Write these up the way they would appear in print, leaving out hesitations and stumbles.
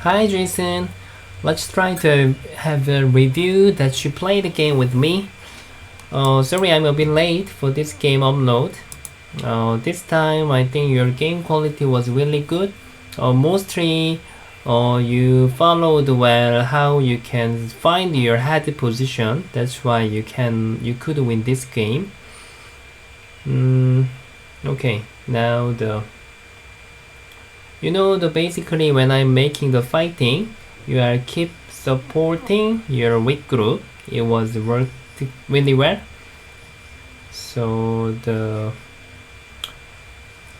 Hi Jason, let's try to have a review that you play the game with me. Sorry I'm a bit late for this game upload. This time I think your game quality was really good. Mostly you followed well how you can find your head position. That's why you could win this game. Okay, now basically when I'm making the fighting, you are keep supporting your weak group. It was worked really well. So the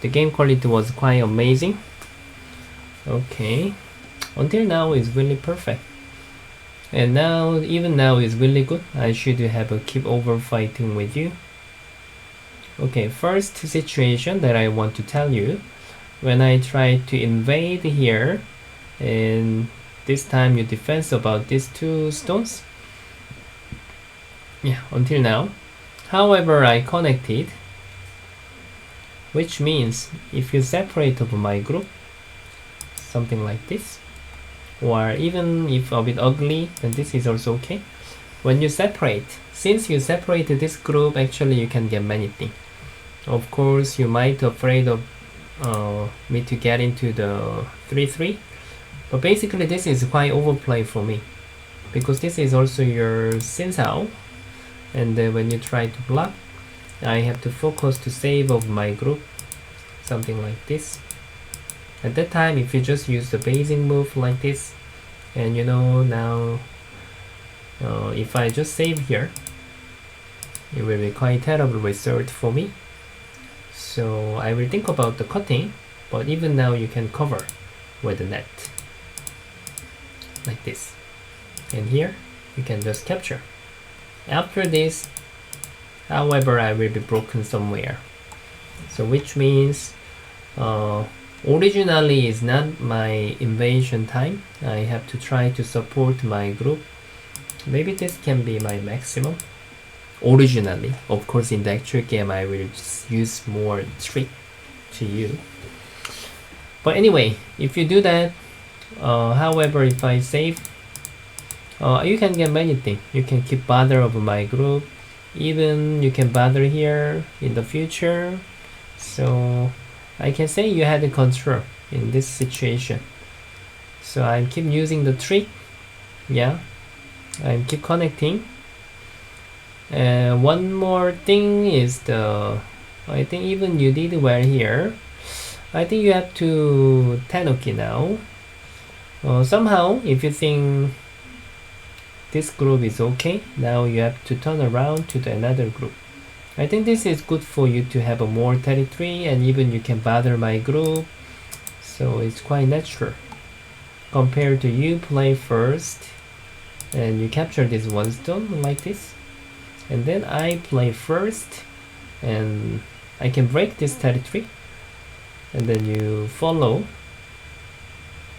game quality was quite amazing. Okay, until now is really perfect. And now, even now is really good. I should have a keep over fighting with you. Okay, first situation that I want to tell you. When I try to invade here, and this time you defense about these two stones. Yeah, until now. However, I connected, which means if you separate of my group, something like this, or even if a bit ugly, then this is also okay. When you separate, since you separated this group, actually you can get many things. Of course, you might afraid of me to get into the 3-3, but basically this is quite overplay for me, because this is also your Sinsao, and when you try to block, I have to focus to save of my group, something like this. At that time, if you just use the basic move like this, and now if I just save here, it will be quite terrible result for me. So I will think about the cutting, but even now you can cover with the net like this, and here you can just capture. After this, however, I will be broken somewhere, so which means originally is not my invasion time. I have to try to support my group. Maybe this can be my maximum originally. Of course, in the actual game I will just use more trick to you, but anyway, if you do that, however, if I save, you can get many things. You can keep bother of my group, even you can bother here in the future. So I can say you had the control in this situation. So I keep using the trick. Yeah, I keep connecting. One more thing is I think even you did well here. I think you have to Tenuki now. Somehow, if you think this group is okay, now you have to turn around to another group. I think this is good for you to have a more territory, and even you can bother my group. So it's quite natural compared to you play first and you capture this one stone like this, and then I play first and I can break this territory, and then you follow.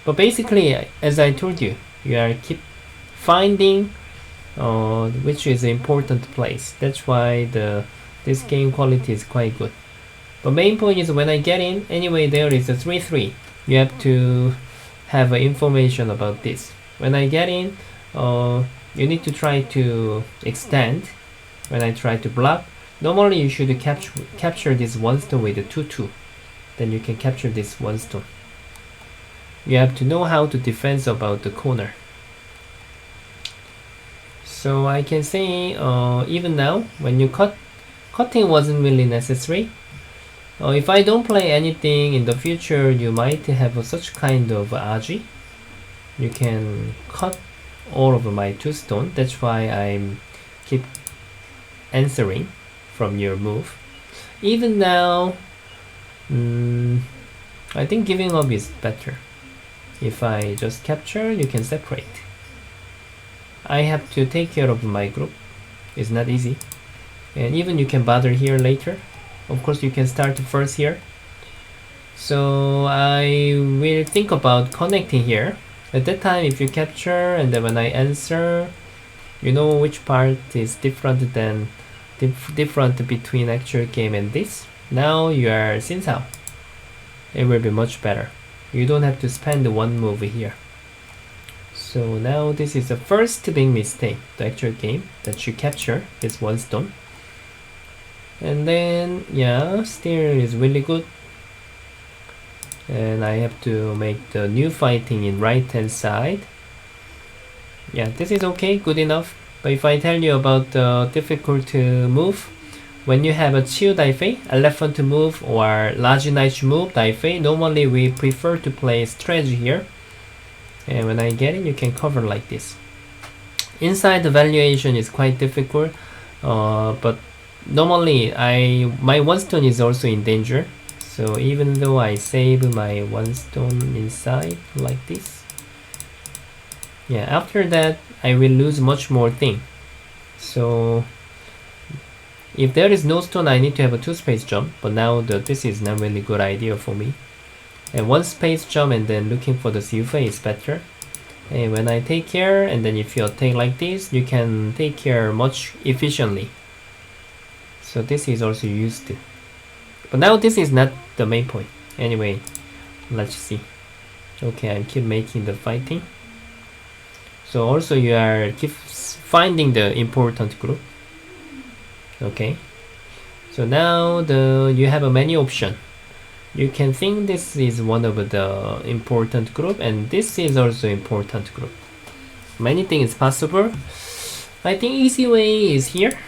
But basically, as I told you, you are keep finding which is an important place. That's why this game quality is quite good. But main point is when I get in, anyway, there is a 3-3. You have to have information about this. When I get in, you need to try to extend. When I try to block, normally you should capture this one stone with a 2-2. Then you can capture this one stone. You have to know how to defend about the corner. So I can say even now, when you cutting wasn't really necessary. If I don't play anything in the future, you might have such kind of aji. You can cut all of my 2 stone. That's why I keep answering from your move. Even now, I think giving up is better. If I just capture, you can separate. I have to take care of my group. It's not easy. And even you can bother here later. Of course, you can start first here. So I will think about connecting here. At that time, if you capture and then when I answer, you know which part is different than different between actual game and this. Now you are Sinsao. It will be much better. You don't have to spend one move here. So now this is the first big mistake, the actual game, that you capture this one stone. And then, yeah, steer is really good. And I have to make the new fighting in right hand side. Yeah, this is okay, good enough. But if I tell you about the difficult move, when you have a Chiu Daifei, elephant move, or large knight move, Daifei, normally we prefer to play strategy here. And when I get it, you can cover like this. Inside the valuation is quite difficult, but normally my one stone is also in danger. So even though I save my one stone inside like this, yeah, after that I will lose much more thing. So if there is no stone, I need to have a 2 space jump, but now this is not really good idea for me. And 1 space jump and then looking for the Siufei is better. And when I take care, and then if you take like this, you can take care much efficiently. So this is also used. But now this is not the main point. Anyway, let's see. Okay, I keep making the fighting. So also you are keep finding the important group. Okay. So now you have a many option. You can think this is one of the important group, and this is also important group. Many things possible. I think easy way is here,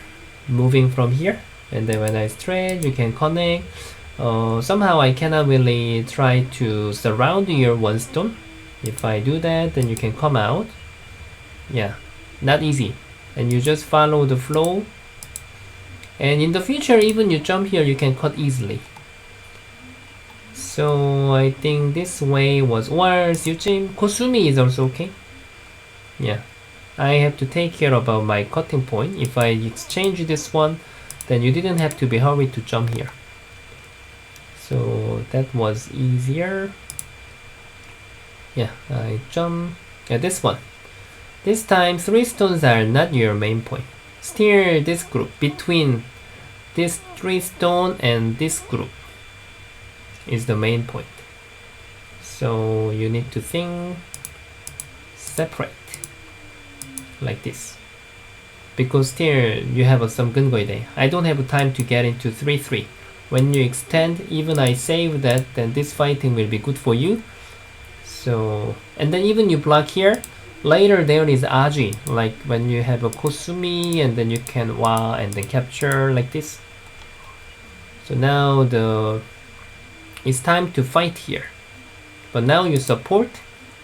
moving from here, and then when I stretch, you can connect. Somehow I cannot really try to surround your one stone. If I do that, then you can come out. Yeah, not easy. And you just follow the flow. And in the future, even you jump here, you can cut easily. So I think this way was, or Kosumi is also okay. Yeah, I have to take care about my cutting point. If I exchange this one, then you didn't have to be hurried to jump here. So that was easier. Yeah, I jump. Yeah, this one. This time 3 stones are not your main point. Steer this group between this 3 stone and this group is the main point. So you need to think separate like this, because here you have some Gungoide. I don't have time to get into 3-3. When you extend, even I save that, then this fighting will be good for you. So, and then even you block here, later there is Aji, like when you have a Kosumi, and then you can Wa and then capture like this. So now it's time to fight here. But now you support.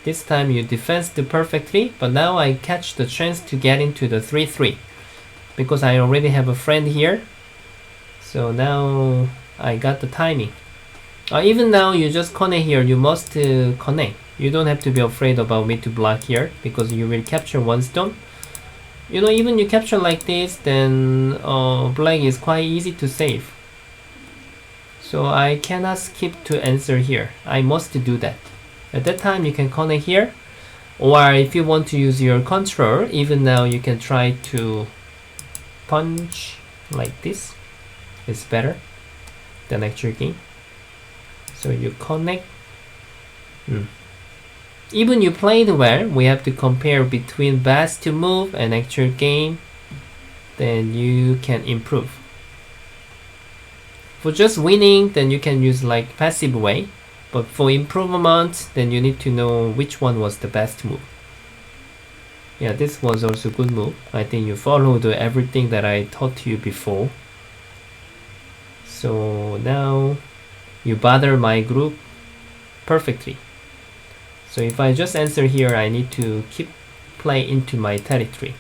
This time you defense perfectly, but now I catch the chance to get into the 3-3 because I already have a friend here. So now I got the timing. Even now you just connect here, you must connect. You don't have to be afraid about me to block here because you will capture one stone. You know, even you capture like this, then black is quite easy to save. So I cannot skip to answer here. I must do that. At that time you can connect here, or if you want to use your control, even now you can try to punch like this. It's better than actual game. So you connect. Even you played well, we have to compare between best move and actual game, then you can improve. For just winning, then you can use like passive way, but for improvement, then you need to know which one was the best move. Yeah, this was also good move. I think you followed everything that I taught you before. So now you bother my group perfectly. So if I just answer here, I need to keep play into my territory.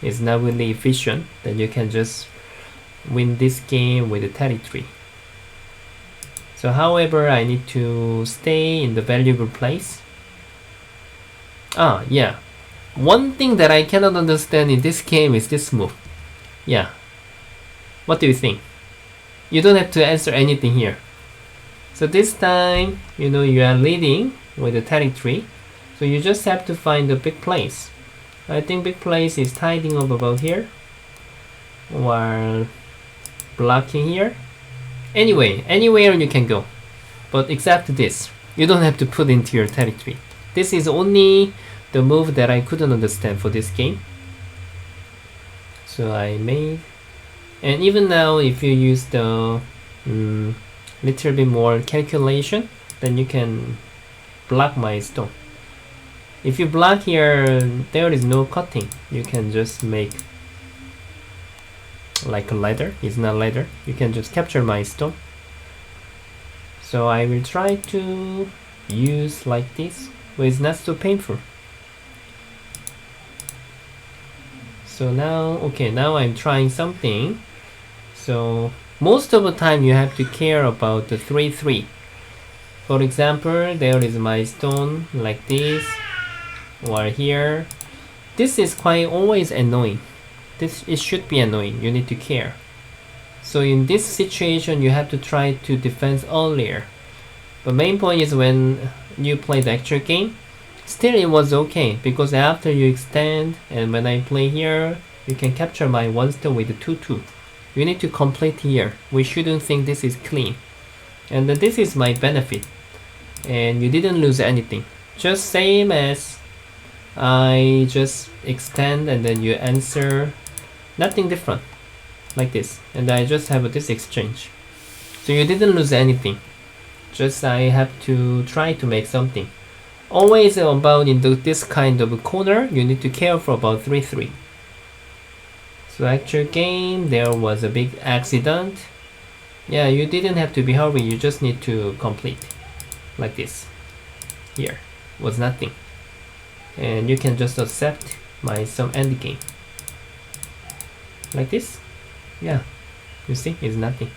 It's not really efficient. Then you can just win this game with the territory. So however, I need to stay in the valuable place. Yeah. One thing that I cannot understand in this game is this move. Yeah. What do you think? You don't have to answer anything here. So this time, you know, you are leading with the territory. So you just have to find a big place. I think big place is tidying up about here, or blocking here. Anyway, anywhere you can go, but except this, you don't have to put into your territory. This is only the move that I couldn't understand for this game. So I made, and even now if you use the little bit more calculation, then you can block my stone. If you block here, there is no cutting. You can just make like a ladder. It's not ladder. You can just capture my stone. So I will try to use like this, but it's not so painful. So now, okay, now I'm trying something. So most of the time you have to care about the 3-3. For example, there is my stone like this, or here. This is quite always annoying. It should be annoying. You need to care. So in this situation, you have to try to defend earlier. But main point is when you play the actual game, still it was okay, because after you extend and when I play here, you can capture my 1 stone with the 2-2. You need to complete here. We shouldn't think this is clean. And this is my benefit. And you didn't lose anything. Just same as I just extend and then you answer. Nothing different. Like this. And I just have this exchange. So you didn't lose anything. Just I have to try to make something. Always about in this kind of corner, you need to care for about 3-3. So actual game, there was a big accident. Yeah, you didn't have to be hurry, you just need to complete. Like this. Here was nothing. And you can just accept my some end game. Like this. Yeah, you see, it's nothing.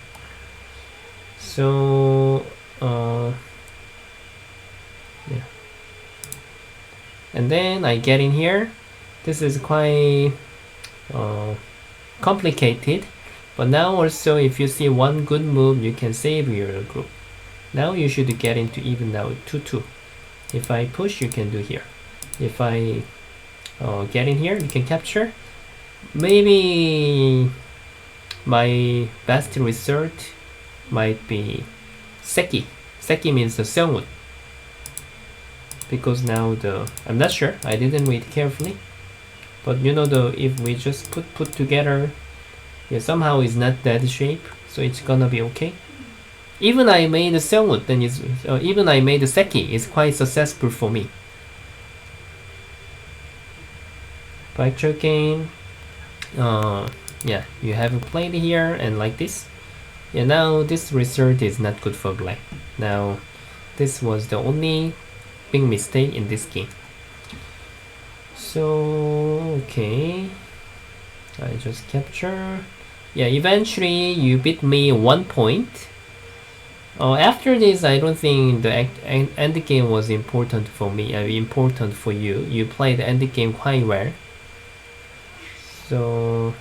So yeah. And then I get in here. This is quite complicated, but now also if you see one good move, you can save your group. Now you should get into even now 2-2. If I push, you can do here. If I get in here, you can capture. Maybe my best result might be Seki. Seki means the Seongwood. Because now I'm not sure, I didn't read carefully. But you know, if we just put together, yeah, somehow it's not that shape, so it's gonna be okay. Even I made the Seongwood, then it's even I made the Seki, it's quite successful for me. Picture game, yeah, you have played here and like this. Yeah, now this result is not good for black. Now this was the only big mistake in this game. So okay, I just capture. Yeah, eventually you beat me 1 point. After this, I don't think the end game was important for me. Important for you. You played the end game quite well. So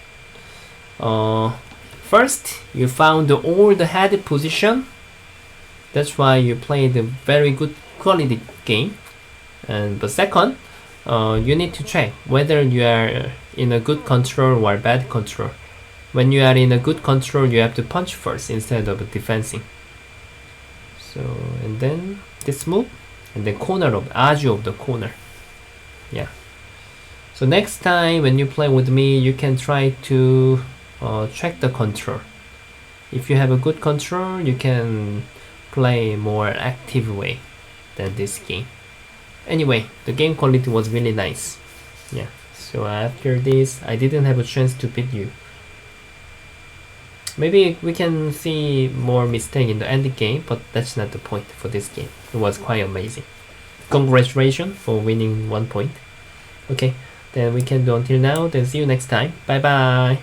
first you found all the head position. That's why you played a very good quality game. But second, you need to check whether you are in a good control or bad control. When you are in a good control, you have to punch first instead of defending. So, and then this move, and then corner of edge of the corner. Yeah. So next time when you play with me, you can try to check the control. If you have a good control, you can play more active way than this game. Anyway, the game quality was really nice. Yeah. So after this, I didn't have a chance to beat you. Maybe we can see more mistake in the end game, but that's not the point for this game. It was quite amazing. Congratulations for winning 1 point. Okay, then we can do until now. Then see you next time. Bye bye.